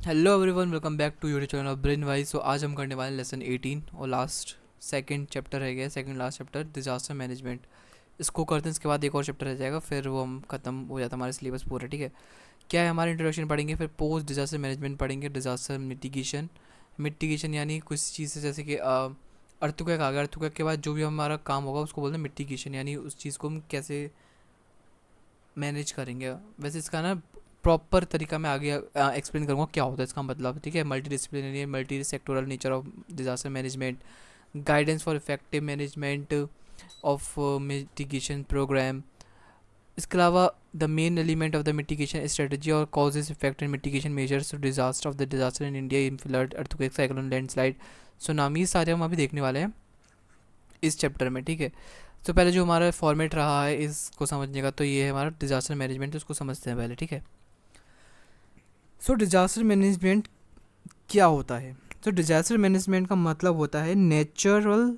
Hello everyone, welcome back to YouTube channel brain wise. So आज हम करने वाले हैं लेसन 18 और लास्ट सेकंड चैप्टर रह गया, second last chapter disaster management. इसको करते हैं, इसके बाद एक और चैप्टर रह जाएगा, फिर वो हम खत्म हो जाता है हमारा सिलेबस पूरा। ठीक है, क्या है हमारा इंट्रोडक्शन पढ़ेंगे, फिर पोस्ट डिजास्टर मैनेजमेंट पढ़ेंगे, डिजास्टर मिटिगेशन। मिटिगेशन यानी कुछ चीज़ें जैसे कि अर्थक्वेक आ गया, अर्थक्वेक के बाद जो भी हमारा काम होगा उसको बोलते हैं मिटिगेशन, यानी उस चीज़ को हम कैसे मैनेज करेंगे। वैसे इसका ना प्रॉपर तरीका मैं आगे एक्सप्लेन करूँगा क्या होता है इसका मतलब। ठीक है, multi disciplinary multi sectoral nature of disaster management, guidance for effective management of mitigation program. इसके अलावा the main element of the mitigation strategy और causes effect and mitigation measures disaster of the disaster in India in flood earthquake cyclone landslide tsunami, सारे हम अभी देखने वाले हैं इस चैप्टर में। ठीक है, तो पहले जो हमारा फॉर्मेट रहा है इसको समझने का, तो ये है हमारा डिजास्टर मैनेजमेंट, तो उसको समझते हैं पहले। ठीक है, सो डिजास्टर मैनेजमेंट क्या होता है। तो डिजास्टर मैनेजमेंट का मतलब होता है नेचुरल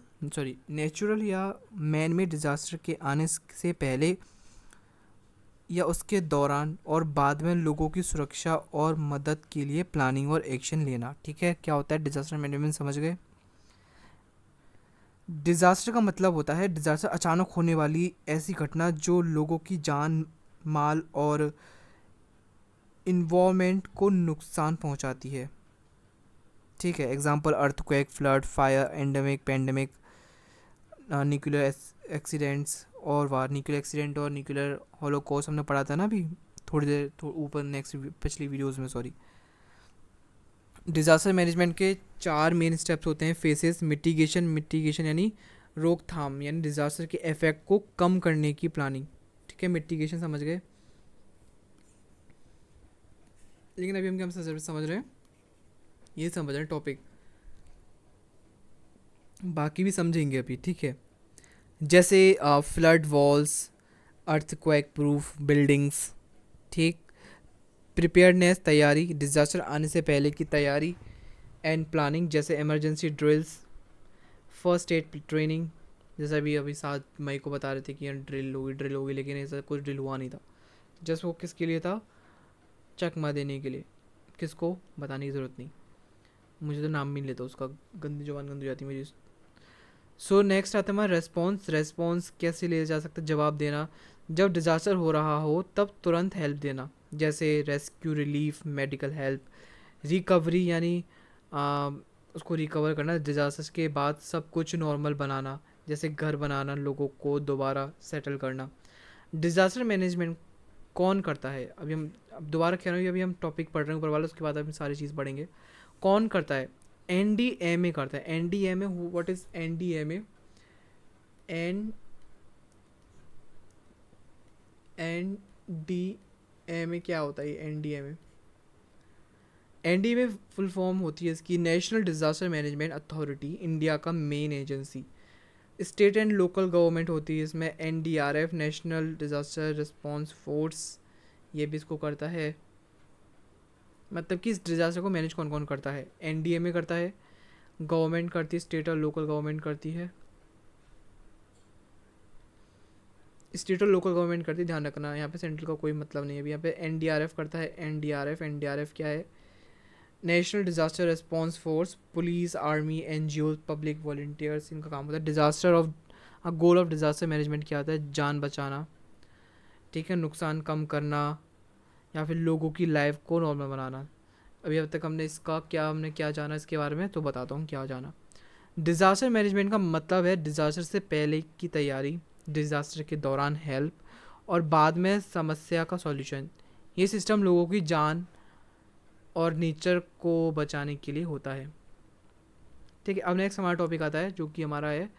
या मैन मेड डिजास्टर के आने से पहले या उसके दौरान और बाद में लोगों की सुरक्षा और मदद के लिए प्लानिंग और एक्शन लेना। ठीक है, क्या होता है डिजास्टर मैनेजमेंट, समझ गए। डिजास्टर का मतलब होता है डिजास्टर अचानक होने वाली ऐसी घटना जो लोगों की जान, माल और इन्वायरमेंट को नुकसान पहुंचाती है। ठीक है, example earthquake, flood, fire, endemic, pandemic, nuclear accidents और वार। न्यूक्लियर एक्सीडेंट और न्यूक्लियर हॉलोकॉस्ट हमने पढ़ा था ना अभी थोड़ी देर ऊपर, नेक्स्ट पिछली वीडियोस में, सॉरी। डिजास्टर मैनेजमेंट के चार मेन स्टेप्स होते हैं। फेसेस, मिटिगेशन यानी रोकथाम, यानी डिजास्टर के इफेक्ट को कम करने की प्लानिंग। ठीक है, मिटिगेशन समझ गए, लेकिन अभी हम क्या समझ रहे हैं, ये समझ रहे हैं टॉपिक, बाकी भी समझेंगे अभी। ठीक है, जैसे flood walls, earthquake proof buildings. ठीक, प्रिपेयर्डनेस तैयारी, डिजास्टर आने से पहले की तैयारी एंड प्लानिंग, जैसे emergency drills, first aid training. जैसे अभी अभी 7 मई को बता रहे थे कि यहाँ ड्रिल होगी, लेकिन ऐसा कुछ ड्रिल हुआ नहीं था। जस्ट वो किसके लिए था, चकमा देने के लिए। किसको बताने की ज़रूरत नहीं, मुझे तो नाम भी नहीं लेता उसका, गंदी जुबान गंदी हो जाती मेरी। सो नेक्स्ट आता है हमारा रेस्पॉन्स। रेस्पॉन्स कैसे लिया जा सकता है, जवाब देना। जब डिज़ास्टर हो रहा हो तब तुरंत हेल्प देना, जैसे rescue, relief, medical help. Recovery यानी आ, उसको रिकवर करना, डिज़ास्टर के बाद सब कुछ नॉर्मल बनाना, जैसे घर बनाना, लोगों को दोबारा सेटल करना। डिज़ास्टर मैनेजमेंट कौन करता है, अभी हम अब दोबारा कह रहा हूँ, अभी हम टॉपिक पढ़ रहे हैं ऊपर वाला, उसके बाद हम सारी चीज़ पढ़ेंगे। कौन करता है, NDMA करता है। NDMA, what is NDMA? एन NDMA क्या होता है, NDMA? NDMA फुल फॉर्म होती है इसकी national disaster management authority, India का main agency. State and local government होती है इसमें। NDRF, national disaster response force, ये भी इसको करता है। मतलब कि इस डिज़ास्टर को मैनेज कौन कौन करता है, NDMA करता है, गवर्नमेंट करती है, स्टेट और लोकल गवर्नमेंट करती है। स्टेट और लोकल गवर्नमेंट करती है, ध्यान रखना यहाँ पे सेंट्रल का कोई मतलब नहीं है। अभी यहाँ पे NDRF करता है। NDRF क्या है, national disaster response force, police, army, NGO, public volunteers, इनका काम होता है। Disaster of goal of disaster management क्या होता है, जान बचाना। ठीक है, नुकसान कम करना या फिर लोगों की लाइफ को नॉर्मल बनाना। अभी अब तक हमने क्या जाना इसके बारे में, तो बताता हूँ क्या जाना। डिज़ास्टर मैनेजमेंट का मतलब है डिज़ास्टर से पहले की तैयारी, डिज़ास्टर के दौरान हेल्प और बाद में समस्या का सॉल्यूशन। ये सिस्टम लोगों की जान और नेचर को बचाने के लिए होता है। ठीक है, अब नेक्स्ट हमारा टॉपिक आता है जो कि हमारा है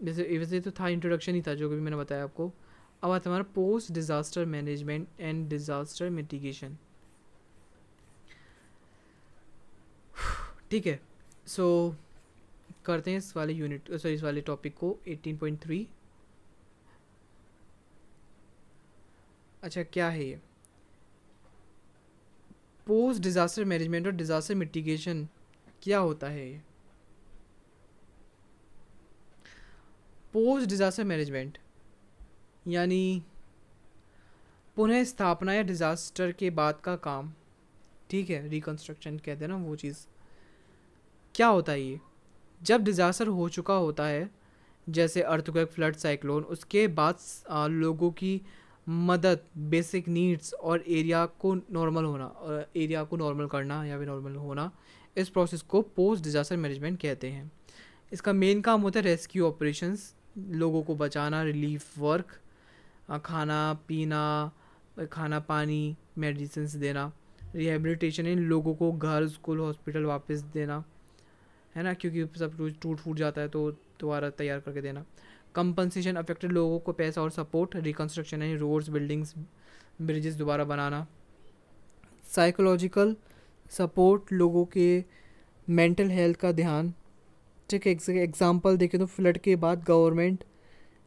वैसे वैसे तो था, इंट्रोडक्शन ही था जो कि मैंने बताया आपको। अब आता है हमारा post disaster management and disaster mitigation. ठीक है, सो करते हैं इस वाले यूनिट, सॉरी इस वाले टॉपिक को 18.3। अच्छा, क्या है ये पोस्ट डिज़ास्टर मैनेजमेंट और डिज़ास्टर मिटिगेशन, क्या होता है ये। पोस्ट डिज़ास्टर मैनेजमेंट यानी पुनः स्थापना या डिज़ास्टर के बाद का काम। ठीक है, रिकंस्ट्रक्शन कहते हैं ना वो चीज़। क्या होता है ये? जब डिज़ास्टर हो चुका होता है, जैसे अर्थक्वेक, फ्लड, साइक्लोन, उसके बाद लोगों की मदद, बेसिक नीड्स और एरिया को नॉर्मल करना या फिर नॉर्मल होना, इस प्रोसेस को पोस्ट डिज़ास्टर मैनेजमेंट कहते हैं। इसका मेन काम होता है रेस्क्यू ऑपरेशंस, लोगों को बचाना, रिलीफ वर्क, खाना पीना, खाना पानी, मेडिसिन देना, रिहेबिलिटेशन, इन लोगों को घर, स्कूल, हॉस्पिटल वापस देना, है ना, क्योंकि सब कुछ टूट फूट जाता है तो दोबारा तैयार करके देना। कंपनसेशन, अफेक्टेड लोगों को पैसा और सपोर्ट, रिकंस्ट्रक्शन यानी रोड्स, बिल्डिंग्स, ब्रिजेस दोबारा बनाना। साइकोलॉजिकल सपोर्ट, लोगों के मेंटल हेल्थ का ध्यान। ठीक है, एग्जांपल देखें तो फ्लड के बाद गवर्नमेंट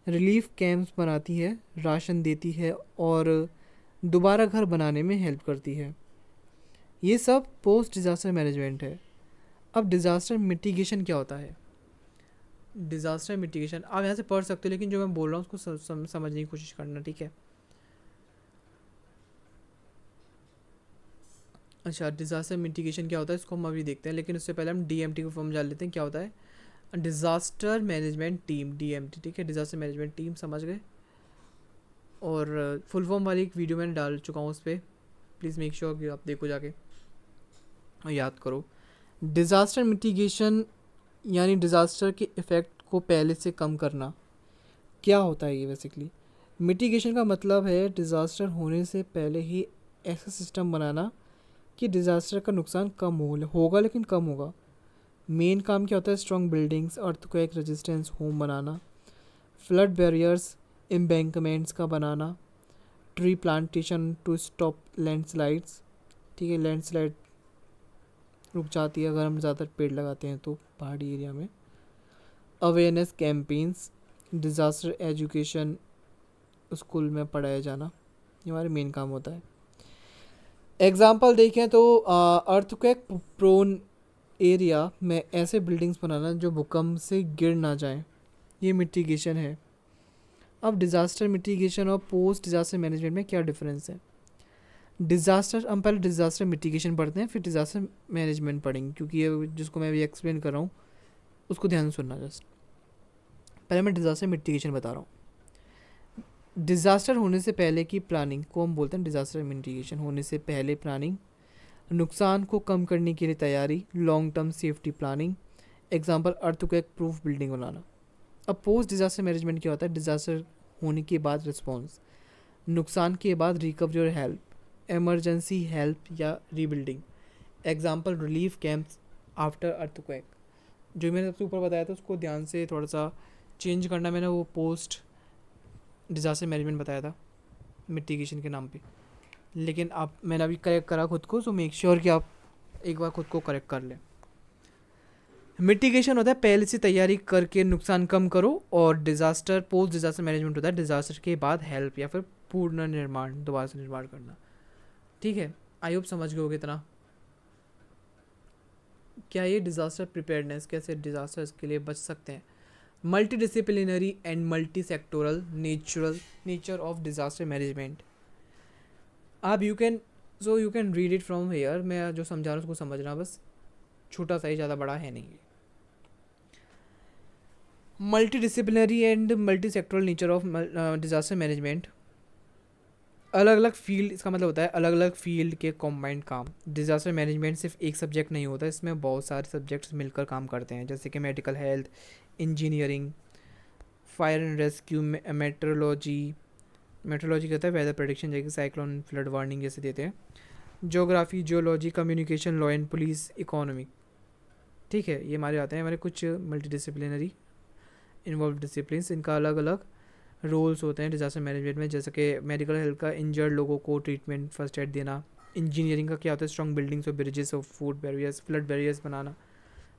रिलीफ कैंप्स बनाती है, राशन देती है और दोबारा घर बनाने में हेल्प करती है। ये सब पोस्ट डिज़ास्टर मैनेजमेंट है। अब डिज़ास्टर मिटिगेशन क्या होता है? डिज़ास्टर मिटिगेशन आप यहाँ से पढ़ सकते हो, लेकिन जो मैं बोल रहा हूँ उसको समझने की कोशिश करना, ठीक है। अच्छा, डिज़ास्टर मिटिगेशन क्या होता है इसको हम अभी देखते हैं, लेकिन उससे पहले हम डीएमटी को फॉर्म जान लेते हैं। क्या होता है? डिज़ास्टर मैनेजमेंट टीम, डीएमटी, ठीक है, डिज़ास्टर मैनेजमेंट टीम, समझ गए। और फुल फॉर्म वाली एक वीडियो मैंने डाल चुका हूँ उस पर, प्लीज़ मेक श्योर कि आप देखो जाके और याद करो। डिज़ास्टर मिटिगेशन यानी डिज़ास्टर के इफ़ेक्ट को पहले से कम करना। क्या होता है ये बेसिकली? मिटिगेशन का मतलब है डिज़ास्टर होने से पहले ही ऐसा सिस्टम बनाना कि डिज़ास्टर का नुकसान कम होगा, लेकिन कम होगा। मेन काम क्या होता है? Strong buildings, earthquake resistance home बनाना, फ्लड बैरियर्स, एम्बैंकमेंट्स का बनाना, tree plantation to stop landslides, ठीक है, लैंडस्लाइड रुक जाती है अगर हम ज़्यादा पेड़ लगाते हैं तो पहाड़ी एरिया में। Awareness campaigns, disaster education school में पढ़ाया जाना, ये हमारे मेन काम होता है। एग्जाम्पल देखें तो अर्थक्वेक प्रोन एरिया में ऐसे बिल्डिंग्स बनाना जो भूकंप से गिर ना जाएं, ये मिटिगेशन है। अब डिज़ास्टर मिटिगेशन और पोस्ट डिज़ास्टर मैनेजमेंट में क्या डिफरेंस है? हम पहले डिज़ास्टर मिटिगेशन पढ़ते हैं, फिर डिज़ास्टर मैनेजमेंट पढ़ेंगे, क्योंकि ये जिसको मैं अभी एक्सप्लेन कर रहा हूँ उसको ध्यान से सुनना। जस्ट पहले मैं डिज़ास्टर मिटिगेशन बता रहा हूँ। डिज़ास्टर होने से पहले की प्लानिंग को हम बोलते हैं डिज़ास्टर मिटिगेशन। होने से पहले प्लानिंग, नुकसान को कम करने के लिए तैयारी, long term safety planning, example earthquake proof building बनाना। अब पोस्ट डिज़ास्टर मैनेजमेंट क्या होता है? डिज़ास्टर होने के बाद रिस्पॉन्स, नुकसान के बाद रिकवरी और हेल्प, इमरजेंसी हेल्प या rebuilding, example relief camps after earthquake. जो मैंने सबसे ऊपर बताया था उसको ध्यान से थोड़ा सा चेंज करना, मैंने वो पोस्ट डिज़ास्टर मैनेजमेंट बताया था मिटिगेशन के नाम पे, लेकिन आप मैंने अभी करेक्ट करा खुद को, सो मेक श्योर कि आप एक बार खुद को करेक्ट कर लें। मिटिगेशन होता है पहले से तैयारी करके नुकसान कम करो, और डिज़ास्टर पोस्ट डिज़ास्टर मैनेजमेंट होता है डिज़ास्टर के बाद हेल्प या फिर पूर्ण निर्माण, दोबारा से निर्माण करना। ठीक है, आई होप समझ गए होगे इतना। क्या ये डिज़ास्टर प्रिपेयर्डनेस, कैसे डिज़ास्टर्स के लिए बच सकते हैं? Multi disciplinary and multi sectoral nature of disaster management. आप you can read it from here, मैं जो समझा रहा हूँ उसको समझना बस, छोटा सा ही, ज़्यादा बड़ा है नहीं। Multi disciplinary and multi sectoral nature of disaster management, अलग अलग फील्ड, इसका मतलब होता है अलग अलग फील्ड के कॉम्बाइंड काम। डिज़ास्टर मैनेजमेंट सिर्फ एक सब्जेक्ट नहीं होता, इसमें बहुत सारे सब्जेक्ट्स मिलकर काम करते हैं, जैसे कि medical health, engineering, fire and rescue, metrology कहता है वेदर प्रेडिक्शन, जैसे साइक्लोन, फ्लड वार्निंग जैसे देते हैं, geography, geology, communication, law and police, economic. ठीक है, ये हमारे आते हैं हमारे कुछ मल्टी डिसिप्लिनरी इन्वॉल्व डिसिप्लिन्स, इनका अलग अलग रोल्स होते हैं डिज़ास्टर मैनेजमेंट में, जैसे कि मेडिकल हेल्थ का इंजर्ड लोगों को ट्रीटमेंट, फर्स्ट एड देना। इंजीनियरिंग का क्या होता है? स्ट्रॉन्ग बिल्डिंग्स और ब्रिजेस और food barriers, flood barriers banana.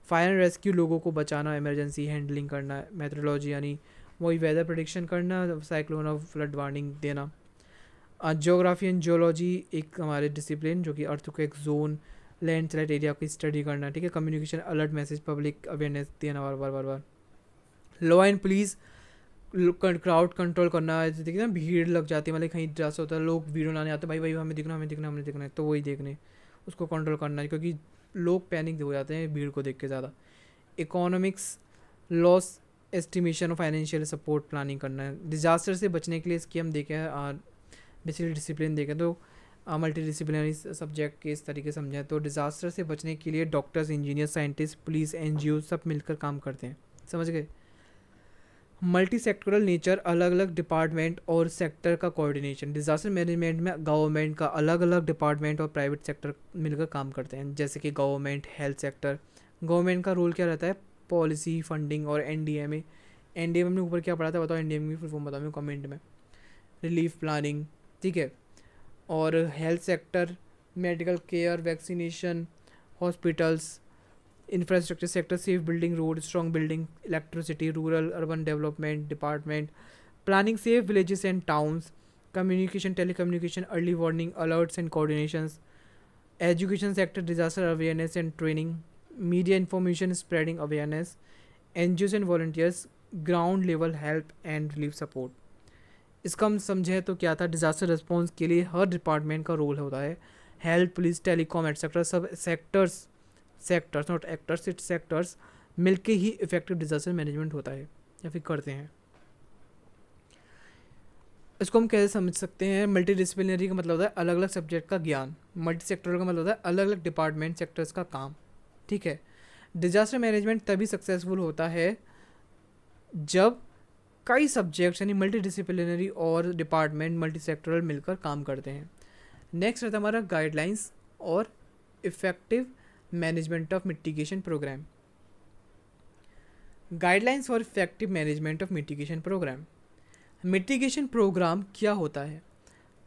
Fire and rescue, लोगों को बचाना, इमरजेंसी हैंडलिंग करना। मेट्रोलॉजी यानी वही वेदर प्रेडिक्शन करना, साइक्लोन और फ्लड वार्निंग देना। ज्योग्राफी एंड जियोलॉजी एक हमारे डिसिप्लिन जो कि earthquake zone, land slide area की स्टडी करना। ठीक है, communication, alert message, public awareness देना बार बार। Law and police, crowd control करना, जैसे देखिए ना भीड़ लग जाती है, मतलब कहीं जैसा होता है लोग वीडियो बनाने आते हैं, भाई भाई हमें दिखना है, तो वही देखने उसको कंट्रोल करना है, क्योंकि लोग पैनिक हो जाते हैं भीड़ को देख के ज़्यादा। इकोनॉमिक्स, लॉस एस्टिमेशन और फाइनेंशियल सपोर्ट प्लानिंग करना है। डिजास्टर से बचने के लिए इसकी हम देखें बेसिकली डिसिप्लिन देखें तो मल्टी डिसिप्लिनरी सब्जेक्ट के इस तरीके समझें तो डिज़ास्टर से बचने के लिए doctors, engineer, scientist, police, NGO सब मिलकर काम करते हैं, समझ गए। मल्टी सेक्टरल नेचर, अलग अलग डिपार्टमेंट और सेक्टर का कोऑर्डिनेशन। डिज़ास्टर मैनेजमेंट में गवर्नमेंट का अलग अलग डिपार्टमेंट और प्राइवेट सेक्टर मिलकर काम करते हैं, जैसे कि गवर्नमेंट, हेल्थ सेक्टर। गवर्नमेंट का रोल क्या रहता है, पॉलिसी, फंडिंग और एनडीएमए। एनडीएमए ने ऊपर क्या पढ़ा था बताओ, एनडीएमए की फुल फॉर्म बताओ कमेंट में। रिलीफ प्लानिंग, ठीक है। और health sector, medical care, vaccination, hospitals. Infrastructure sector, safe building, road, strong building, electricity, rural urban development department, planning safe villages and towns, communication, telecommunication, early warning, alerts and coordinations, education sector, disaster awareness and training, media information spreading awareness, NGOs and volunteers, ground level help and relief support. इसका हम समझें तो क्या था, disaster response के लिए हर department का role होता है। हेल्थ, पुलिस, टेलीकॉम एटसेट्रा, सब sectors not actors, it sectors मिलके ही इफेक्टिव डिजास्टर मैनेजमेंट होता है या फिर करते हैं। इसको हम कैसे समझ सकते हैं, मल्टी डिसिप्लिनरी का मतलब होता है अलग अलग सब्जेक्ट का ज्ञान, मल्टी सेक्टरल का मतलब होता है अलग अलग डिपार्टमेंट सेक्टर्स का काम, ठीक है। डिजास्टर मैनेजमेंट तभी सक्सेसफुल होता है जब कई सब्जेक्ट्स यानी मल्टी डिसिप्लिनरी और डिपार्टमेंट मल्टी सेक्टरल मिलकर काम करते हैं। नेक्स्ट रहता है हमारा गाइडलाइंस और effective management of mitigation program. Guidelines for effective management of mitigation program. Mitigation program क्या होता है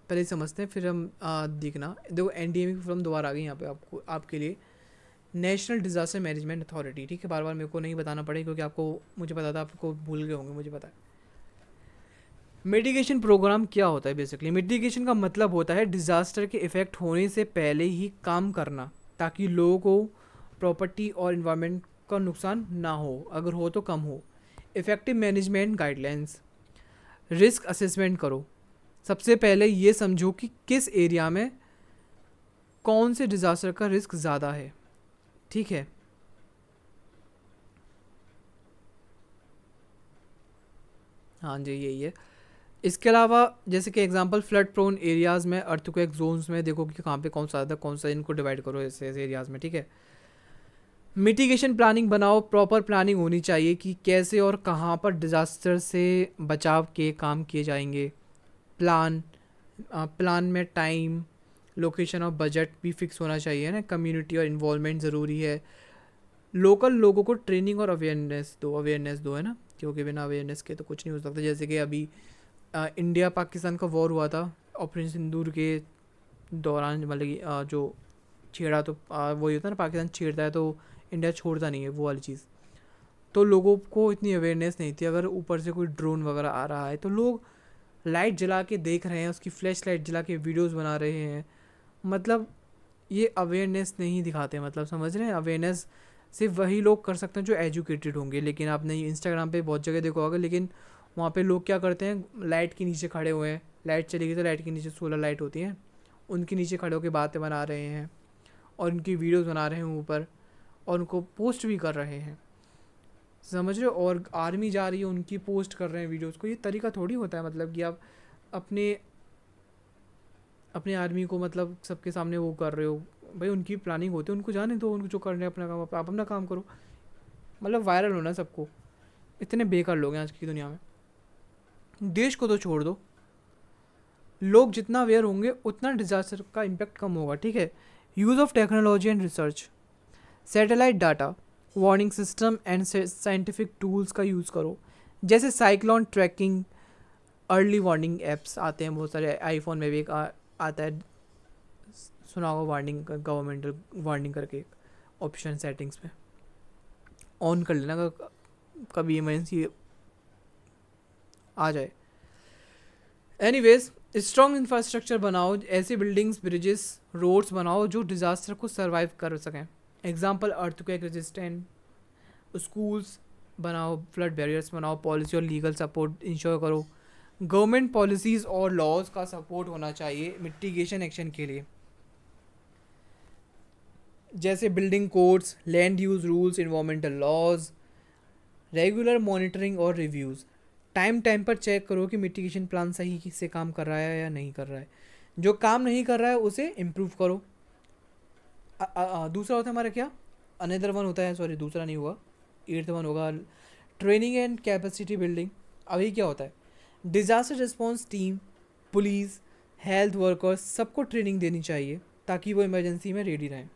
पहले समझते हैं, फिर हम देखना। देखो एनडीएमए की फॉर्म दोबारा आ गई यहाँ पे आपको आपके लिए, नेशनल डिजास्टर मैनेजमेंट अथॉरिटी, ठीक है। बार बार मेरे को नहीं बताना पड़ेगा क्योंकि आपको मुझे पता था, आपको भूल गए होंगे, मुझे पता है। मिटिगेशन प्रोग्राम क्या होता है बेसिकली, मिटिगेशन का मतलब होता है डिजास्टर के इफेक्ट होने से पहले ही काम करना ताकि लोगों को, प्रॉपर्टी और इन्वायरमेंट का नुकसान ना हो, अगर हो तो कम हो। Effective management guidelines, risk assessment करो। सबसे पहले ये समझो कि किस एरिया में कौन से डिज़ास्टर का रिस्क ज़्यादा है, ठीक है। हाँ जी यही है। इसके अलावा जैसे कि एग्जांपल फ्लड प्रोन एरियाज़ में, अर्थक्वेक जोन्स में देखो कि कहाँ पे कौन सा आता है, कौन सा, इनको डिवाइड करो ऐसे ऐसे एरियाज़ में, ठीक है। मिटिगेशन प्लानिंग बनाओ, प्रॉपर प्लानिंग होनी चाहिए कि कैसे और कहाँ पर डिज़ास्टर से बचाव के काम किए जाएंगे। प्लान में टाइम, लोकेशन और बजट भी फिक्स होना चाहिए ना। कम्युनिटी और इन्वॉल्वमेंट ज़रूरी है। लोकल लोगों को ट्रेनिंग और अवेयरनेस दो है ना, क्योंकि बिना अवेयरनेस के तो कुछ नहीं हो सकता। जैसे कि अभी इंडिया पाकिस्तान का वॉर हुआ था, ऑपरेशन सिंदूर के दौरान, मतलब कि जो छेड़ा तो वही होता है ना, पाकिस्तान छेड़ता है तो इंडिया छोड़ता नहीं है, वो वाली चीज़। तो लोगों को इतनी अवेयरनेस नहीं थी, अगर ऊपर से कोई ड्रोन वगैरह आ रहा है तो लोग लाइट जला के देख रहे हैं, उसकी फ्लैश लाइट जला के वीडियोस बना रहे हैं, मतलब ये अवेयरनेस नहीं दिखाते, मतलब समझ रहे हैं। अवेयरनेस सिर्फ वही लोग कर सकते हैं जो एजुकेटेड होंगे, लेकिन आपने इंस्टाग्राम पे बहुत जगह देखा होगा, लेकिन वहाँ पे लोग क्या करते हैं, लाइट के नीचे खड़े हुए हैं, लाइट चली गई तो लाइट के नीचे सोलर लाइट होती है, उनके नीचे खड़े होकर बातें बना रहे हैं और उनकी वीडियोस बना रहे हैं ऊपर, और उनको पोस्ट भी कर रहे हैं, समझ रहे हो। और आर्मी जा रही है, उनकी पोस्ट कर रहे हैं वीडियोस को। ये तरीका थोड़ी होता है, मतलब कि आप अपने अपने आर्मी को मतलब सबके सामने वो कर रहे हो। भाई उनकी प्लानिंग होती है, उनको जाने दो, उनको जो करना है अपना काम, आप अपना काम करो। मतलब वायरल होना सबको, इतने बेकार लोग हैं आज की दुनिया में। देश को तो छोड़ दो, लोग जितना अवेयर होंगे उतना डिजास्टर का इम्पैक्ट कम होगा, ठीक है। Use of technology and research, satellite data, warning system and scientific tools का यूज़ करो, जैसे cyclone tracking, early warning apps आते हैं बहुत सारे, आईफोन में भी एक आता है, सुना होगा वार्निंग, गवर्नमेंटल वार्निंग करके ऑप्शन सेटिंग्स में ऑन कर लेना, कभी इमरजेंसी आ जाए। एनीवेज, स्ट्रॉन्ग इंफ्रास्ट्रक्चर बनाओ, ऐसी बिल्डिंग्स, ब्रिजेस, रोड्स बनाओ जो डिज़ास्टर को सर्वाइव कर सकें। एग्जाम्पल अर्थक्वेक रेजिस्टेंट स्कूल्स बनाओ, फ्लड बैरियर्स बनाओ, पॉलिसी और लीगल सपोर्ट इंश्योर करो। गवर्नमेंट पॉलिसीज़ और लॉज का सपोर्ट होना चाहिए मिटिगेशन एक्शन के लिए। जैसे building codes, land use rules, environmental laws, regular monitoring और रिव्यूज़। टाइम टाइम पर चेक करो कि मिटिगेशन प्लान सही से काम कर रहा है या नहीं कर रहा है। जो काम नहीं कर रहा है उसे इम्प्रूव करो। दूसरा होता है हमारा क्या, अनदर वन होता है, सॉरी दूसरा नहीं हुआ, एट्थ वन होगा, ट्रेनिंग एंड कैपेसिटी बिल्डिंग। अभी क्या होता है, disaster response team, police, health workers सबको ट्रेनिंग देनी चाहिए ताकि वो इमरजेंसी में रेडी रहें।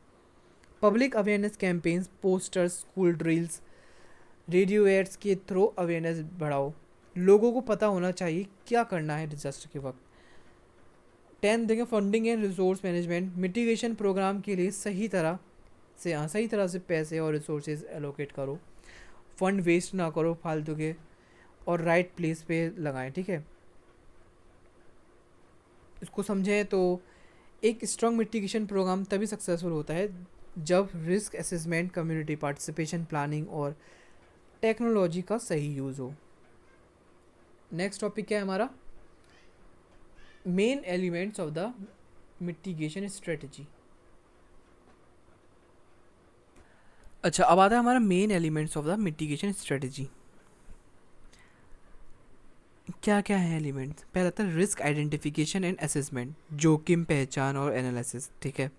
Public awareness campaigns, posters, school drills, radio ads के थ्रू अवेयरनेस बढ़ाओ। लोगों को पता होना चाहिए क्या करना है डिजास्टर के वक्त। 10 देखें funding and resource management. Mitigation program के लिए सही तरह से पैसे और रिसोर्सेज एलोकेट करो। फंड वेस्ट ना करो फालतू के, और राइट प्लेस पे लगाएं, ठीक है। इसको समझें तो एक स्ट्रॉन्ग मिटिगेशन प्रोग्राम तभी सक्सेसफुल होता है जब risk assessment, community participation, planning और टेक्नोलॉजी का सही यूज़ हो। नेक्स्ट टॉपिक क्या है हमारा, main elements of the mitigation strategy. अच्छा, अब आता है हमारा main elements of the mitigation strategy. क्या क्या है एलिमेंट्स, पहला था रिस्क आइडेंटिफिकेशन एंड असेसमेंट, जोखिम पहचान और एनालिसिस, ठीक है।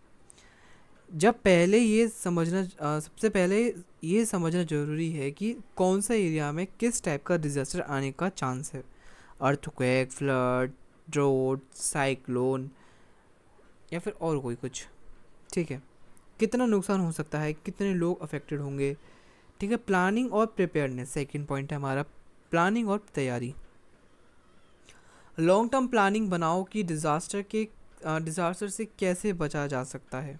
जब पहले ये समझना सबसे पहले ये समझना ज़रूरी है कि कौन सा एरिया में किस टाइप का डिज़ास्टर आने का चांस है। अर्थक्वेक, फ्लड, ड्रोट, साइक्लोन या फिर और कोई कुछ, ठीक है। कितना नुकसान हो सकता है, कितने लोग अफेक्टेड होंगे, ठीक है। प्लानिंग और प्रिपेयरनेस, सेकंड पॉइंट है हमारा, प्लानिंग और तैयारी। लॉन्ग टर्म प्लानिंग बनाओ कि डिज़ास्टर से कैसे बचा जा सकता है।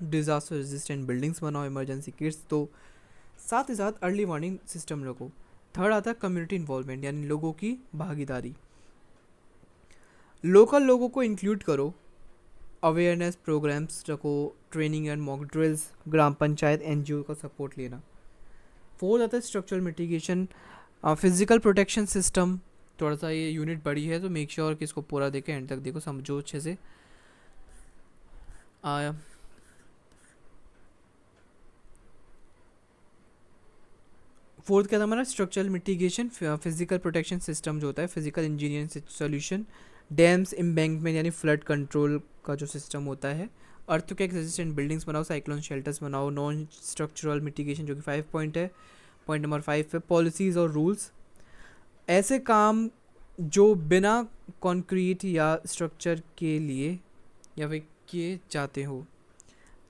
डिज़ास्टर रेजिस्टेंट बिल्डिंग्स बनाओ, इमरजेंसी किट्स दो, साथ ही साथ अर्ली वार्निंग सिस्टम रखो। थर्ड आता है कम्युनिटी इन्वॉल्वमेंट, यानी लोगों की भागीदारी। लोकल लोगों को इंक्लूड करो, अवेयरनेस प्रोग्राम्स रखो, training and mock drills, gram panchayat, NGO का सपोर्ट लेना। फोर्थ आता है structural mitigation, physical protection system. थोड़ा सा ये यूनिट बड़ी है तो मेक श्योर कि इसको पूरा देखें, एंड तक देखो, समझो अच्छे से। फोर्थ क्या था हमारा, structural mitigation, physical protection system जो होता है, physical engineering solution, dams, embankment यानी फ्लड कंट्रोल का जो सिस्टम होता है, अर्थक्वेक रेजिस्टेंट बिल्डिंग्स बनाओ, साइक्लोन शेल्टर्स बनाओ। नॉन स्ट्रक्चरल मिटिगेशन जो कि 5 पॉइंट है, पॉइंट नंबर 5 है पॉलिसीज़ और रूल्स। ऐसे काम जो बिना कंक्रीट या स्ट्रक्चर के लिए या फिर किए जाते हो,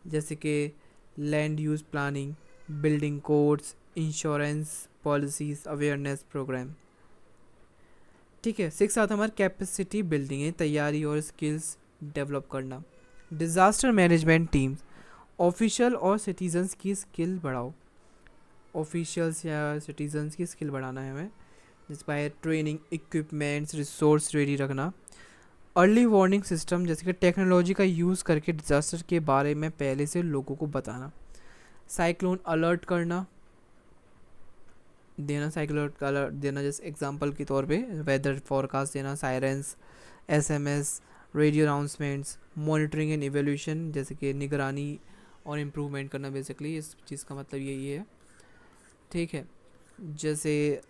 जैसे कि land use planning, building codes, insurance policies, awareness program, ठीक है। 6 आता हमारा कैपेसिटी बिल्डिंग है, तैयारी और स्किल्स डेवलप करना। डिज़ास्टर मैनेजमेंट टीम्स, ऑफिशियल और सिटीजन्स की स्किल बढ़ाओ। ऑफिशियल्स या सिटीजन्स की स्किल बढ़ाना है हमें, जिसमें ट्रेनिंग, इक्विपमेंट्स, रिसोर्स रेडी रखना। अर्ली वार्निंग सिस्टम, जैसे कि टेक्नोलॉजी का यूज़ करके डिज़ास्टर के बारे में पहले से लोगों को बताना। साइक्लोन अलर्ट करना देना, साइक्लोन अलर्ट देना, जैसे एग्जांपल के तौर पे वेदर फॉरकास्ट देना, sirens, SMS, radio announcements, monitoring and evolution, जैसे कि निगरानी और इम्प्रूवमेंट करना। बेसिकली इस चीज़ का मतलब यही है, ठीक है। जैसे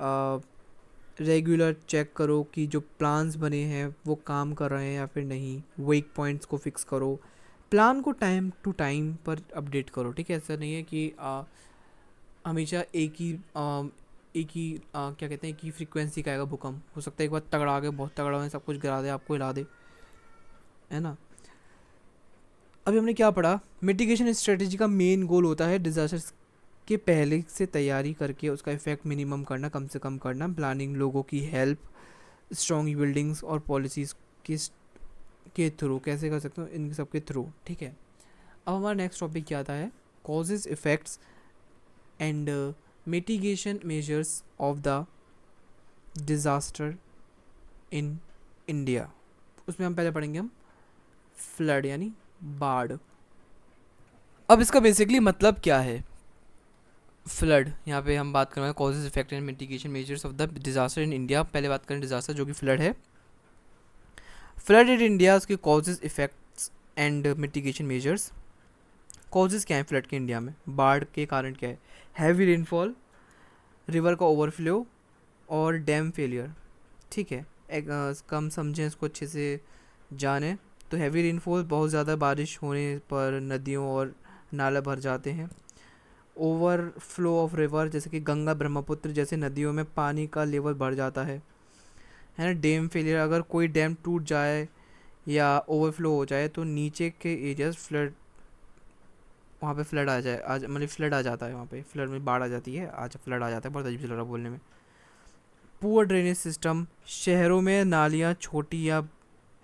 रेगुलर चेक करो कि जो प्लान्स बने हैं वो काम कर रहे हैं या फिर नहीं, वीक पॉइंट्स को फिक्स करो, प्लान को टाइम टू टाइम पर अपडेट करो, ठीक है। ऐसा नहीं है कि हमेशा एक ही क्या कहते हैं, एक ही फ्रीक्वेंसी का आएगा भूकंप। हो सकता है एक बार तगड़ा आ गया, बहुत तगड़ा है, सब कुछ गिरा दे, आपको हिला दे, है ना। अभी हमने क्या पढ़ा, मिटिगेशन स्ट्रेटजी का मेन गोल होता है डिजास्टर के पहले से तैयारी करके उसका इफेक्ट मिनिमम करना, कम से कम करना। प्लानिंग, लोगों की हेल्प, स्ट्रॉन्ग बिल्डिंग्स और पॉलिसीज़ के थ्रू कैसे कर सकते हो, इन सब के थ्रू, ठीक है। अब हमारा नेक्स्ट टॉपिक क्या आता है, causes, effects and mitigation measures of the disaster in India. उसमें हम पहले पढ़ेंगे हम फ्लड यानी बाढ़। अब इसका बेसिकली मतलब क्या है, फ्लड, यहाँ पे हम बात कर रहे हैं causes, effect and mitigation measures of the disaster in India. पहले बात करें डिज़ास्टर जो कि फ्लड है। फ्लड इन इंडिया, उसके causes, effects and mitigation measures. Causes क्या हैं फ्लड के इंडिया में, बाढ़ के कारण क्या है? हैवी रेनफॉल, रिवर का ओवरफ्लो और डैम फेलियर। ठीक है, कम समझें इसको, अच्छे से जानें। तो हैवी रेनफॉल, बहुत ज़्यादा बारिश होने पर नदियों और नाला भर जाते हैं। ओवरफ्लो ऑफ रिवर, जैसे कि गंगा ब्रह्मपुत्र जैसे नदियों में पानी का लेवल बढ़ जाता है ना। डैम फेलियर, अगर कोई डैम टूट जाए या ओवरफ्लो हो जाए तो नीचे के एरियाज फ्लड, वहाँ पे फ्लड आ जाए, आज मतलब फ्लड आ जाता है, वहाँ पे फ्लड में बाढ़ आ जाती है, आज फ्लड आ जाता है, बहुत अजीब से लग रहा है बोलने में। पुअर ड्रेनेज सिस्टम, शहरों में नालियाँ छोटी या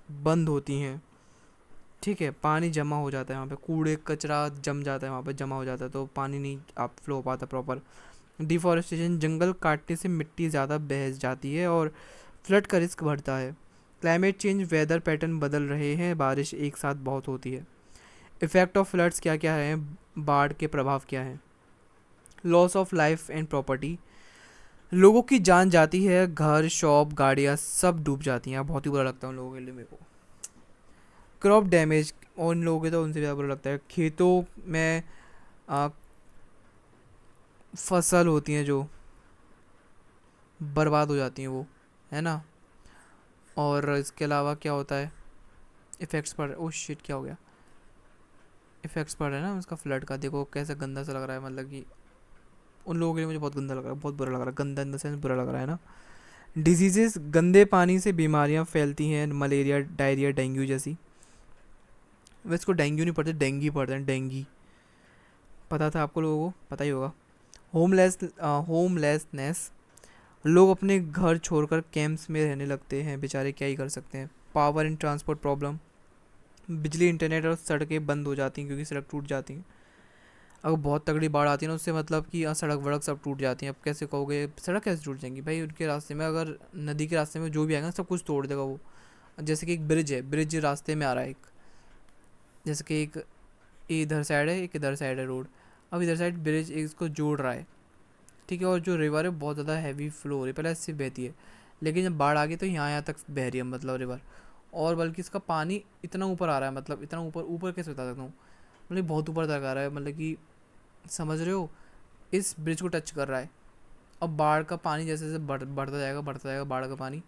बंद होती हैं। ठीक है, पानी जमा हो जाता है वहाँ पे, कूड़े कचरा जम जाता है वहाँ पे, जमा हो जाता है तो पानी नहीं आप फ्लो हो पाता प्रॉपर। डिफॉरेस्टेशन, जंगल काटने से मिट्टी ज़्यादा बह जाती है और फ्लड का रिस्क बढ़ता है। क्लाइमेट चेंज, वेदर पैटर्न बदल रहे हैं, बारिश एक साथ बहुत होती है। इफ़ेक्ट ऑफ फ्लड्स क्या क्या है, बाढ़ के प्रभाव क्या है? Loss of life and property, लोगों की जान जाती है, घर शॉप गाड़ियाँ सब डूब जाती हैं। बहुत ही बुरा लगता है उन लोगों के लिए मेरे को। क्रॉप डैमेज, और उन लोगों के तो उनसे ज़्यादा बुरा लगता है। खेतों में आ, फसल होती हैं जो बर्बाद हो जाती हैं वो, है ना। और इसके अलावा क्या होता है, इफ़ेक्ट्स पड़, ओह शिट क्या हो गया, इफ़ेक्ट्स पड़ रहे हैं ना उसका फ्लड का। देखो कैसा गंदा सा लग रहा है, मतलब कि उन लोगों के लिए मुझे बहुत गंदा लग रहा है, बहुत बुरा लग रहा है, गंदा इन द सेंस बुरा लग रहा है ना। डिजीजेस, गंदे पानी से बीमारियां फैलती हैं, मलेरिया डायरिया डेंगू जैसी। वैसे इसको डेंगू नहीं पड़ते, डेंगी पड़ते हैं, डेंगी। पता था आपको, लोगों को पता ही होगा। होमलेसनेस, लोग अपने घर छोड़कर कैंप्स में रहने लगते हैं, बेचारे क्या ही कर सकते हैं। पावर एंड ट्रांसपोर्ट प्रॉब्लम, बिजली इंटरनेट और सड़कें बंद हो जाती हैं क्योंकि सड़क टूट जाती हैं। अगर बहुत तगड़ी बाढ़ आती है ना, उससे मतलब कि सड़क वड़क सब टूट जाती हैं। अब कैसे कहोगे सड़क कैसे टूट जाएंगी भाई, उनके रास्ते में अगर नदी के रास्ते में जो भी आएगा ना सब कुछ तोड़ देगा वो। जैसे कि एक ब्रिज है, ब्रिज रास्ते में आ रहा है एक, जैसे कि एक इधर साइड है एक इधर साइड है रोड, अब इधर साइड ब्रिज इसको जोड़ रहा है। ठीक है, और जो रिवर है बहुत ज़्यादा हैवी फ्लो हो रही है, पहले इससे बहती है लेकिन जब बाढ़ आ गई तो यहाँ यहाँ तक बह रही है मतलब रिवर। और बल्कि इसका पानी इतना ऊपर आ रहा है, मतलब इतना ऊपर, ऊपर कैसे बता सकता हूँ, मतलब बहुत ऊपर तक आ रहा है, मतलब कि समझ रहे हो, इस ब्रिज को टच कर रहा है। अब बाढ़ का पानी जैसे जैसे बढ़ता जाएगा बाढ़ का पानी,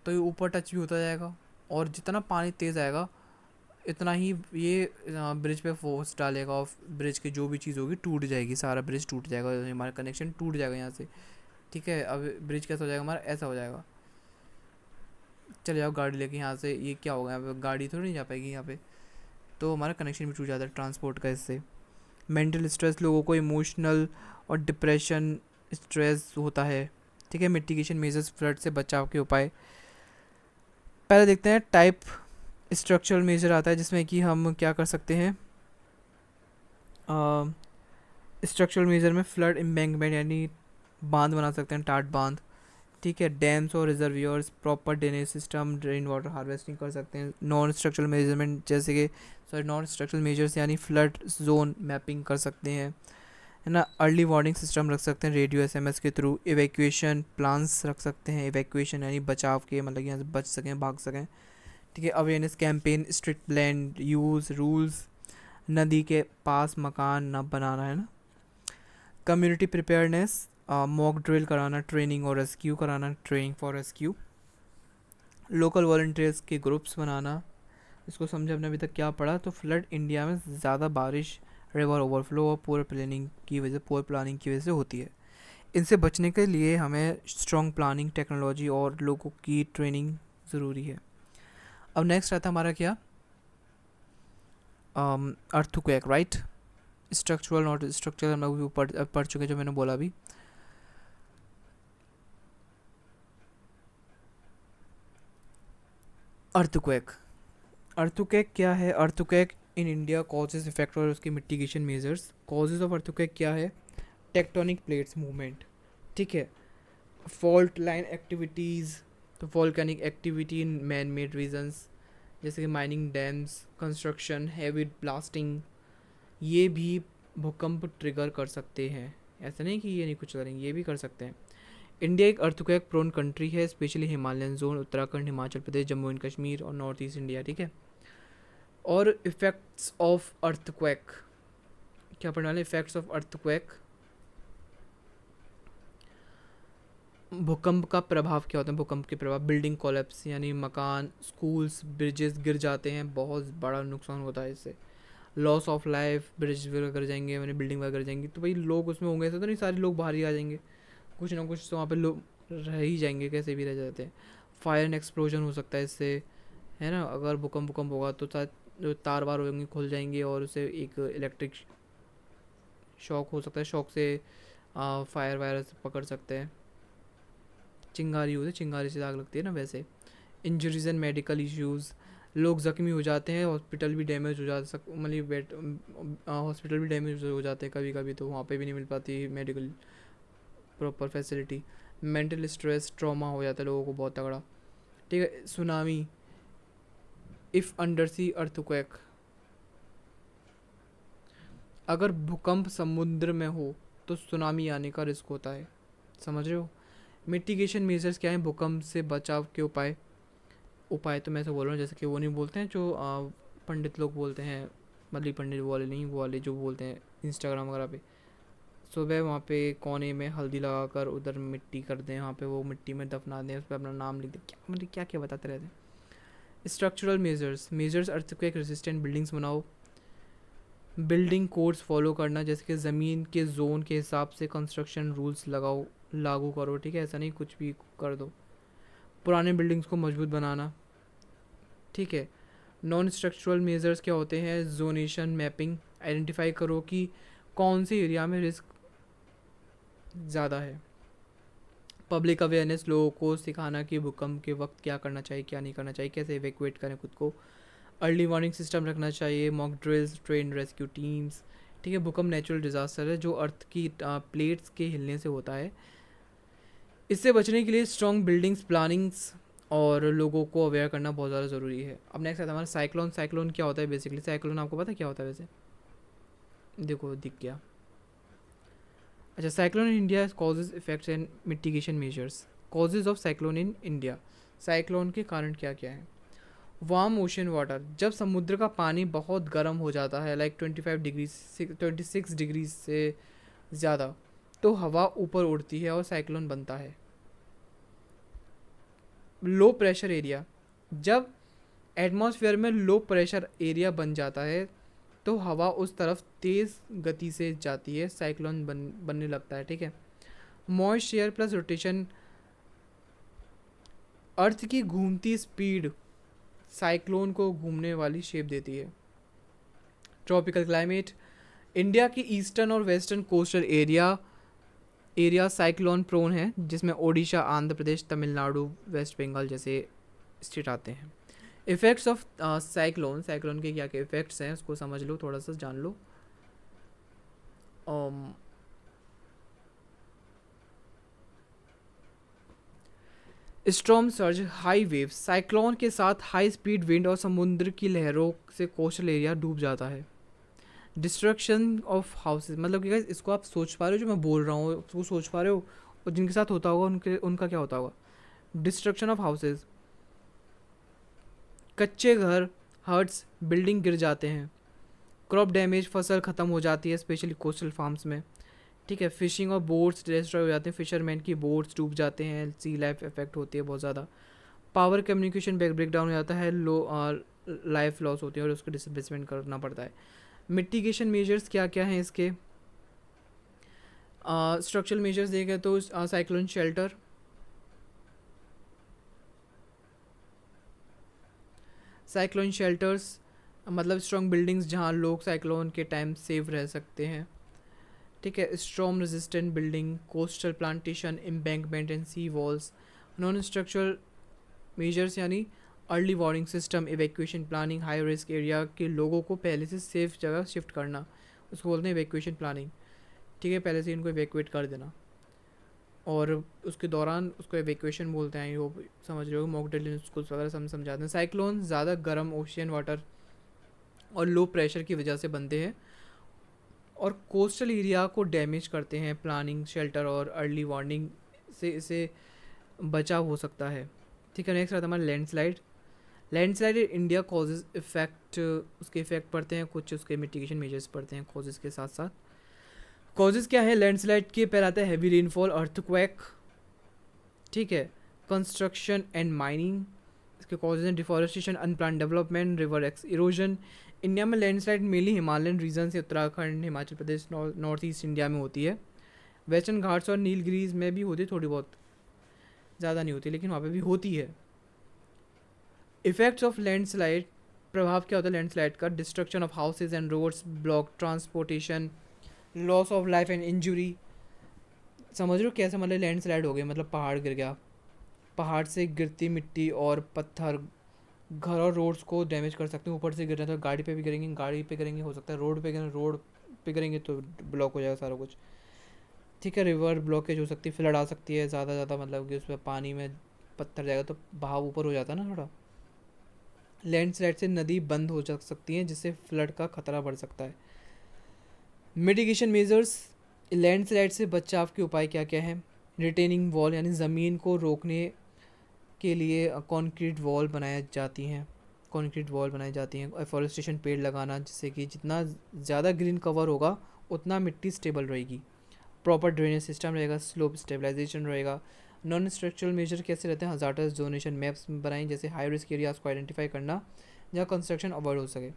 तो ये ऊपर टच भी होता जाएगा। और जितना पानी तेज़ आएगा इतना ही ये ब्रिज पे फोर्स डालेगा, और ब्रिज की जो भी चीज़ होगी टूट जाएगी, सारा ब्रिज टूट जाएगा, हमारा कनेक्शन टूट जाएगा यहाँ से। ठीक है, अब ब्रिज कैसा हो जाएगा हमारा, ऐसा हो जाएगा। चले जाओ गाड़ी लेके यहाँ से, ये क्या होगा, यहाँ पे गाड़ी थोड़ी नहीं जा पाएगी यहाँ पे, तो हमारा कनेक्शन भी टूट जाता है ट्रांसपोर्ट का इससे। मेंटल स्ट्रेस, लोगों को इमोशनल और डिप्रेशन स्ट्रेस होता है। ठीक है, मिटिगेशन मेजर्स, फ्लड से बचाव के उपाय। पहले देखते हैं टाइप स्ट्रक्चरल मेजर आता है, जिसमें कि हम क्या कर सकते हैं। स्ट्रक्चरल मेजर में फ्लड एम्बैंकमेंट यानी बांध बना सकते हैं, टाट बांध। ठीक है, डैम्स और reservoirs, proper drainage system, rain water harvesting कर सकते हैं। नॉन स्ट्रक्चरल मेजरमेंट जैसे कि नॉन स्ट्रक्चरल मेजर्स यानी फ्लड जोन मैपिंग कर सकते हैं, है ना। अर्ली वार्निंग सिस्टम रख सकते हैं रेडियो एसएमएस के थ्रू। इवैक्यूएशन प्लान्स रख सकते हैं, इवैक्यूएशन यानी बचाव के, मतलब यहाँ से बच सकें, भाग सकें। ठीक है, awareness campaign, strict land use rules, नदी के पास मकान न बनाना, है ना। कम्युनिटी प्रिपेयरनेस, मॉक ड्रिल कराना, ट्रेनिंग और रेस्क्यू कराना, training for rescue. Local volunteers के ग्रुप्स बनाना। इसको समझे हमने अभी तक क्या पढ़ा, तो फ्लड इंडिया में ज़्यादा बारिश, रिवर ओवरफ्लो और पुअर प्लानिंग की वजह से होती है। इनसे बचने के लिए हमें स्ट्रॉन्ग प्लानिंग, टेक्नोलॉजी और लोगों की ट्रेनिंग ज़रूरी है। अब नेक्स्ट आता हमारा क्या, earthquake, right. Structural not structural हम लोग भी पढ़ चुके हैं, जो मैंने बोला अभी। अर्थक्वेक, अर्थक्वेक क्या है, earthquake in India causes effect और उसकी mitigation measures. Causes of earthquake क्या है, टेक्टोनिक प्लेट्स मूवमेंट। ठीक है, फॉल्ट लाइन एक्टिविटीज़, तो volcanic activity in man made reasons, जैसे कि mining, dams, construction, heavy blasting, ये भी भूकंप ट्रिगर कर सकते हैं। ऐसा नहीं कि ये नहीं कुछ करेंगे, ये भी कर सकते हैं। इंडिया एक अर्थक्वेक प्रोन कंट्री है, specially Himalayan zone, Uttarakhand, Himachal Pradesh, Jammu and Kashmir और नॉर्थ ईस्ट इंडिया। ठीक है, और इफ़ेक्ट्स ऑफ अर्थक्वेक, क्या पढ़ने वाले? इफेक्ट्स ऑफ अर्थक्वेक, भूकंप का प्रभाव क्या होता है? भूकंप के प्रभाव, बिल्डिंग कोलैप्स यानी मकान, स्कूल्स, ब्रिजेस गिर जाते हैं, बहुत बड़ा नुकसान होता है इससे। लॉस ऑफ लाइफ, ब्रिज वगैरह गिर जाएंगे, मैंने बिल्डिंग वगैरह गिर जाएंगी, तो भाई लोग उसमें होंगे, ऐसा तो नहीं सारे लोग बाहर ही आ जाएंगे, कुछ ना कुछ तो वहाँ पे लोग रह ही जाएंगे, कैसे भी रह जाते हैं। फायर एंड एक्सप्लोजन हो सकता है इससे, है ना? अगर भूकंप होगा तो शायद जो तार वार होंगे खुल जाएंगे और उससे एक इलेक्ट्रिक शॉक हो सकता है, शॉक से फायर वायर से पकड़ सकते हैं। चिंगारी होती है, चिंगारी से आग लगती है ना वैसे। इंजरीज एंड मेडिकल इश्यूज़, लोग ज़ख्मी हो जाते हैं, हॉस्पिटल भी डैमेज हो जाता मतलब हॉस्पिटल भी डैमेज हो जाते हैं कभी कभी, तो वहाँ पे भी नहीं मिल पाती medical proper facility. Mental stress, trauma हो जाता है लोगों को बहुत तगड़ा। ठीक है। Tsunami, if under sea earthquake, अगर भूकंप समुद्र में हो तो सुनामी आने का रिस्क होता है, समझ रहे हो? मिटिगेशन मेजर्स क्या है भूकंप से बचाव के उपाय? उपाय तो मैं ऐसे बोल रहा हूँ जैसे कि वो नहीं बोलते हैं जो पंडित लोग बोलते हैं, मतलब पंडित वाले नहीं, वो वाले जो बोलते हैं इंस्टाग्राम वगैरह पे, सुबह वहाँ पे कोने में हल्दी लगाकर उधर मिट्टी कर दें, वहाँ पे वो मिट्टी में दफना दें, उस पर अपना नाम लिख दें, क्या मतलब क्या क्या बताते रहते हैं। Structural measures, measures earthquake resistant buildings बनाओ। बिल्डिंग कोड्स फॉलो करना, जैसे कि ज़मीन के जोन के हिसाब से कंस्ट्रक्शन रूल्स लगाओ, लागू करो, ठीक है? ऐसा नहीं कुछ भी कर दो। पुराने बिल्डिंग्स को मजबूत बनाना, ठीक है। नॉन स्ट्रक्चरल मेजर्स क्या होते हैं? जोनेशन मैपिंग, आइडेंटिफाई करो कि कौन से एरिया में रिस्क ज़्यादा है। पब्लिक अवेयरनेस, लोगों को सिखाना कि भूकंप के वक्त क्या करना चाहिए, क्या नहीं करना चाहिए, कैसे इवैक्यूएट करें खुद को। अर्ली वार्निंग सिस्टम रखना चाहिए, mock drills, train rescue teams, ठीक है। भूकंप नेचुरल डिज़ास्टर है जो अर्थ की प्लेट्स के हिलने से होता है। इससे बचने के लिए स्ट्रॉन्ग बिल्डिंग्स प्लानिंग्स और लोगों को अवेयर करना बहुत ज़्यादा ज़रूरी है। अब नेक्स्ट आता है हमारा साइक्लोन। साइक्लोन क्या होता है बेसिकली? साइक्लोन आपको पता है क्या होता है वैसे? देखो दिख गया। अच्छा, cyclone in India causes, effects and mitigation measures. Causes of cyclone in India, cyclone के कारण क्या क्या है? वार्म ओशन वाटर, जब समुद्र का पानी बहुत गर्म हो जाता है, लाइक 25 डिग्री 26 डिग्री से ज़्यादा, तो हवा ऊपर उड़ती है और साइक्लोन बनता है। लो प्रेशर एरिया, जब एटमॉस्फेयर में लो प्रेशर एरिया बन जाता है तो हवा उस तरफ तेज़ गति से जाती है, साइक्लोन बनने लगता है, ठीक है। मॉइस्ट एयर प्लस रोटेशन, अर्थ की घूमती स्पीड साइक्लोन को घूमने वाली शेप देती है। ट्रॉपिकल क्लाइमेट, इंडिया की ईस्टर्न और western coastal area cyclone prone है, जिसमें ओडिशा, आंध्र प्रदेश, तमिलनाडु, वेस्ट बंगाल जैसे स्टेट आते हैं। इफ़ेक्ट्स ऑफ साइक्लोन, साइक्लोन के क्या क्या इफ़ेक्ट्स हैं उसको समझ लो, थोड़ा सा जान लो। Storm surge, high wave, cyclone के साथ हाई स्पीड विंड और समुद्र की लहरों से कोस्टल एरिया डूब जाता है। डिस्ट्रक्शन ऑफ हाउसेज, मतलब कि guys, इसको आप सोच पा रहे हो जो मैं बोल रहा हूँ, उसको सोच पा रहे हो? और जिनके साथ होता होगा उनका क्या होता होगा? डिस्ट्रक्शन ऑफ हाउसेज, कच्चे घर, हर्ट्स, बिल्डिंग गिर जाते हैं। क्रॉप डैमेज, फसल ख़त्म हो जाती है स्पेशली कोस्टल फार्म्स में, ठीक है। फिशिंग और बोट्स डिस्ट्रॉय हो जाते हैं, फिशरमैन की बोट्स डूब जाते हैं, सी लाइफ इफेक्ट होती है बहुत ज़्यादा। पावर कम्युनिकेशन ब्रेक डाउन हो जाता है, लो लाइफ लॉस होती है और उसको डिसप्लेसमेंट करना पड़ता है। मिटिगेशन मेजर्स क्या क्या हैं इसके? स्ट्रक्चरल मेजर्स देखें तो साइक्लोन शेल्टर, साइक्लोन शेल्टर्स मतलब स्ट्रॉन्ग बिल्डिंग्स जहाँ लोग साइक्लोन के टाइम सेफ रह सकते हैं, ठीक है। Storm resistant building, coastal plantation, embankment and sea walls. Non structural measures यानी early warning system, evacuation planning, high risk area के लोगों को पहले से सेफ जगह शिफ्ट करना, उसको बोलते हैं इवैक्यूएशन प्लानिंग, ठीक है। पहले से इनको इवैक्यूएट कर देना और उसके दौरान उसको इवैक्यूएशन बोलते हैं, वो समझ रहे हो। मॉक ड्रिल स्कूल्स वगैरह समझाते हैं। साइक्लोन ज़्यादा गर्म ओशियन वाटर और लो प्रेशर की वजह से बनते हैं और कोस्टल एरिया को डैमेज करते हैं। प्लानिंग, शेल्टर और अर्ली वार्निंग से इसे बचाव हो सकता है, ठीक है। नेक्स्ट आता है हमारा लैंडस्लाइड। लैंडस्लाइड इन इंडिया कॉजेज इफेक्ट, उसके इफेक्ट पड़ते हैं, कुछ उसके मिटिगेशन मेजर्स पड़ते हैं कॉजेज के साथ साथ। कॉजेज क्या है लैंडस्लाइड के? पहले आता है हैवी रेनफॉल, अर्थक्वेक, ठीक है, कंस्ट्रक्शन एंड माइनिंग। इसके कॉजेज हैं डिफॉरेस्टेशन, अनप्लान डेवलपमेंट, रिवर एक्स इरोजन। इंडिया में लैंडस्लाइड मेनली हिमालयन रीजन से Uttarakhand, Himachal Pradesh, north east India में होती है। वेस्टर्न घाट्स और नीलगिरीज में भी होती है थोड़ी बहुत, ज़्यादा नहीं होती लेकिन वहाँ पे भी होती है। इफेक्ट्स ऑफ लैंडस्लाइड, प्रभाव क्या होता है लैंडस्लाइड का? Destruction of houses and roads, block transportation, loss of life and injury. समझ रहे हो कैसे? मतलब लैंडस्लाइड हो गया मतलब पहाड़ गिर गया, पहाड़ से गिरती मिट्टी और पत्थर घर और रोड्स को डैमेज कर सकते हैं। ऊपर से गिर रहे हैं तो गाड़ी पे भी गिरेंगे, गाड़ी पे गिरेंगे हो सकता है रोड पे गिरेंगे, रोड पे गिरेंगे तो ब्लॉक हो जाएगा सारा कुछ, ठीक है। रिवर ब्लॉकेज हो सकती है, फ्लड आ सकती है, ज़्यादा मतलब कि उसमें पानी में पत्थर जाएगा तो बहाव ऊपर हो जाता है ना थोड़ा। लैंडस्लाइड से नदी बंद हो जा सकती है जिससे फ्लड का खतरा बढ़ सकता है। मिटिगेशन मेजर्स, लैंडस्लाइड से बचाव के उपाय क्या क्या हैं? रिटेनिंग वॉल यानी ज़मीन को रोकने के लिए कंक्रीट वॉल बनाई जाती हैं, कंक्रीट वॉल बनाई जाती हैं। एफॉरेस्टेशन, पेड़ लगाना जिससे कि जितना ज़्यादा ग्रीन कवर होगा उतना मिट्टी स्टेबल रहेगी। प्रॉपर ड्रेनेज सिस्टम रहेगा, स्लोप स्टेबलाइजेशन रहेगा। नॉन स्ट्रक्चरल मेजर कैसे रहते हैं? हजार्डस जोनेशन मैप्स बनाएं, जैसे हाई रिस्क एरियाज को आइडेंटिफाई करना जहाँ कंस्ट्रक्शन अवॉइड हो सके,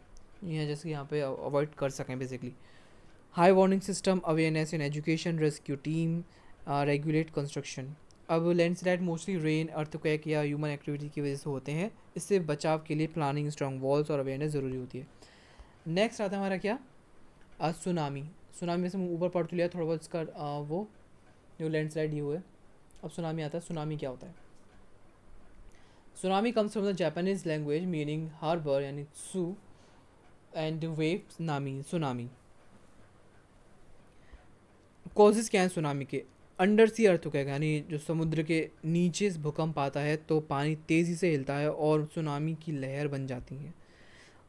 यहाँ जैसे यहाँ पे अवॉइड कर सकें basically. High warning system, awareness in education, rescue team, regulate construction. अब लैंडस्लाइड मोस्टली रेन, अर्थक्वेक या ह्यूमन एक्टिविटी की वजह से होते हैं। इससे बचाव के लिए प्लानिंग, स्ट्रॉन्ग वॉल्स और अवेयरनेस ज़रूरी होती है। नेक्स्ट आता है हमारा क्या? सुनामी। सुनामी में से ऊपर पढ़ तो लिया थोड़ा बहुत इसका वो जो लैंडस्लाइड ये हुआ है। अब सुनामी आता है। सुनामी क्या होता है? Tsunami comes from the Japanese language meaning harbour यानी tsu and wave nami, tsunami. Causes क्या है सुनामी के? अंडर सी अर्थक्वेक यानी जो समुद्र के नीचे भूकंप आता है तो पानी तेज़ी से हिलता है और सुनामी की लहर बन जाती है।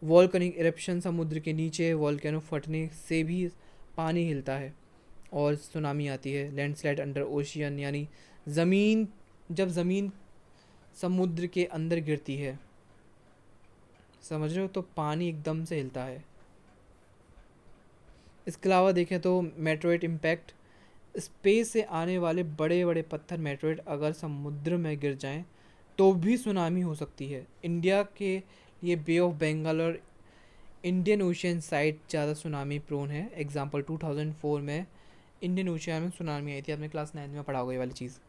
वॉल्कनिक इरप्शन, समुद्र के नीचे वॉल्केनो फटने से भी पानी हिलता है और सुनामी आती है। लैंडस्लाइड अंडर ओशियन यानी ज़मीन, जब ज़मीन समुद्र के अंदर गिरती है, समझ रहे हो, तो पानी एकदम से हिलता है। इसके अलावा देखें तो मेट्रोइड इम्पैक्ट, स्पेस से आने वाले बड़े बड़े पत्थर मेट्रोइड अगर समुद्र में गिर जाएं तो भी सुनामी हो सकती है। इंडिया के लिए बे ऑफ बंगाल और इंडियन ओशियन साइड ज़्यादा सुनामी प्रोन है। एग्जांपल 2004 में इंडियन ओशियन में सुनामी आई थी, आपने क्लास 9 में पढ़ा होगा ये वाली चीज़,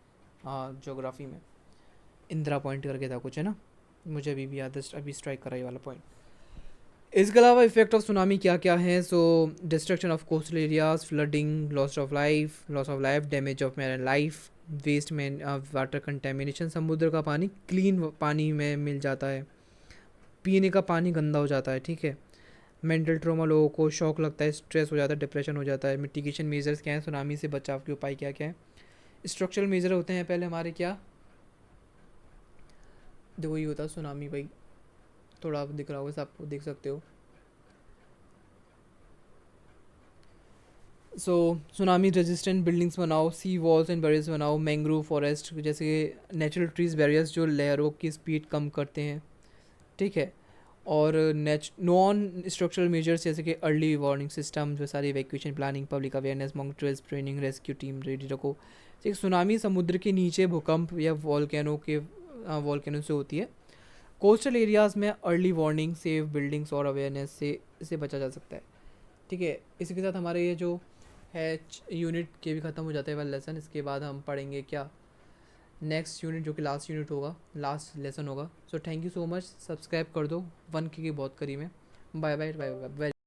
हाँ ज्योग्राफी में। इंदिरा पॉइंट करके था कुछ है ना, मुझे अभी भी याद है, अभी स्ट्राइक करा ये वाला पॉइंट। इसके अलावा इफेक्ट ऑफ सुनामी क्या क्या है? So destruction of coastal areas, flooding, loss of life, damage of marine life, waste में वाटर कंटेमिनेशन, समुद्र का पानी क्लीन पानी में मिल जाता है, पीने का पानी गंदा हो जाता है, ठीक है। मेंटल ट्रॉमा, लोगों को शॉक लगता है, स्ट्रेस हो जाता है, डिप्रेशन हो जाता है। मिटिगेशन मेजर्स क्या है? सुनामी से बचाव के उपाय क्या क्या है? स्ट्रक्चरल मेजर होते हैं पहले हमारे क्या, देखो ये होता है सुनामी भाई, थोड़ा आप दिख रहा होगा, आपको देख सकते हो। सो सुनामी रेजिस्टेंट बिल्डिंग्स बनाओ, सी वॉल्स एंड बैरियर्स बनाओ, मैंग्रोव फॉरेस्ट जैसे नेचुरल ट्रीज बैरियर्स जो लहरों की स्पीड कम करते हैं, ठीक है। और नॉन स्ट्रक्चरल मेजर्स जैसे कि अर्ली वार्निंग सिस्टम, जो सारी evacuation planning, public awareness, monitors training, rescue team ready रखो। एक सुनामी समुद्र के नीचे भूकंप या वॉल्केनो से होती है। कोस्टल एरियाज़ में अर्ली वार्निंग, सेफ बिल्डिंग्स और अवेयरनेस से इसे बचा जा सकता है, ठीक है। इसी के साथ हमारे ये जो है यूनिट के भी ख़त्म हो जाते हैं वाला लेसन। इसके बाद हम पढ़ेंगे क्या, नेक्स्ट यूनिट जो कि लास्ट यूनिट होगा, लास्ट लेसन होगा। So thank you so much, subscribe कर दो, 1K के बहुत करीब है। Bye bye bye bye.